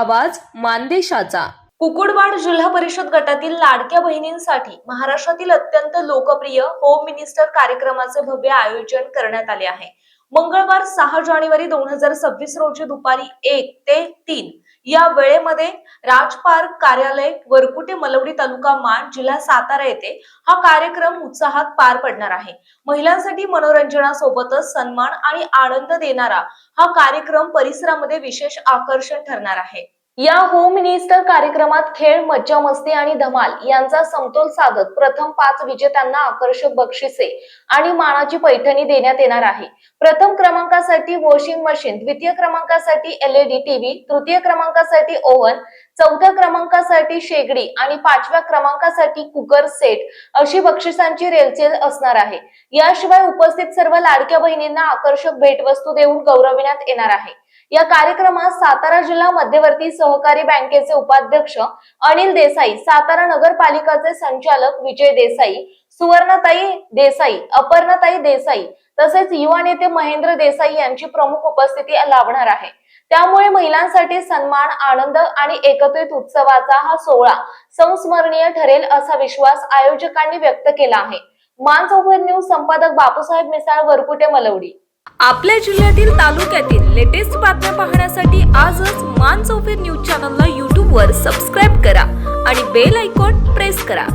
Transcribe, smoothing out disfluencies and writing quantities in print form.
आवाज मानदेशाचा। कुकुडवाड जिल्हा परिषद गटातील लाडक्या बहिणींसाठी महाराष्ट्रातील अत्यंत लोकप्रिय होम मिनिस्टर कार्यक्रमाचे भव्य आयोजन करण्यात आले आहे। मंगळवार 6 जानेवारी 2026 रोजी दुपारी 1 ते 3 या वेळेमध्ये राजपार्क कार्यालय वरकुटे मलवडी तालुका माण जिल्हा सातारा येथे हा कार्यक्रम उत्साहात पार पडणार आहे। महिलांसाठी मनोरंजनासोबतच सन्मान आणि आनंद देणारा हा कार्यक्रम परिसरामध्ये विशेष आकर्षण ठरणार आहे। या होम मिनिस्टर कार्यक्रमात खेळ, मज्जा मस्ती आणि धमाल यांचा समतोल साधत प्रथम 5 विजेत्यांना आकर्षक बक्षिसे आणि मानाची पैठणी देण्यात येणार आहे। प्रथम क्रमांकासाठी वॉशिंग मशीन, द्वितीय क्रमांकासाठी LED टीव्ही, तृतीय क्रमांकासाठी ओव्हन, चौथ्या क्रमांकासाठी शेगडी आणि 5व्या क्रमांकासाठी कुकर सेट अशी बक्षिसांची रेलचेल असणार आहे। याशिवाय उपस्थित सर्व लाडक्या बहिणींना आकर्षक भेटवस्तू देऊन गौरविण्यात येणार आहे। या कार्यक्रमात सातारा जिल्हा मध्यवर्ती सहकारी बँकेचे उपाध्यक्ष अनिल देसाई, सातारा नगरपालिकाचे संचालक विजय देसाई, सुवर्णताई देसाई, अपर्णाताई देसाई तसेच युवा नेते महेंद्र देसाई यांची प्रमुख उपस्थिती लाभणार आहे। त्यामुळे महिलांसाठी सन्मान, आनंद आणि एकत्रित उत्सवाचा हा सोहळा संस्मरणीय ठरेल असा विश्वास आयोजकांनी व्यक्त केला आहे। मानसरोवर न्यूज संपादक बापूसाहेब मिसाळ, वरकुटे, मलवडी। आपल्या जिल्ह्यातील तालुक्यातील लेटेस्ट बातम्या पाहण्यासाठी आजच मानसरोवर न्यूज चॅनलला YouTube वर सबस्क्राईब करा आणि बेल आयकॉन प्रेस करा।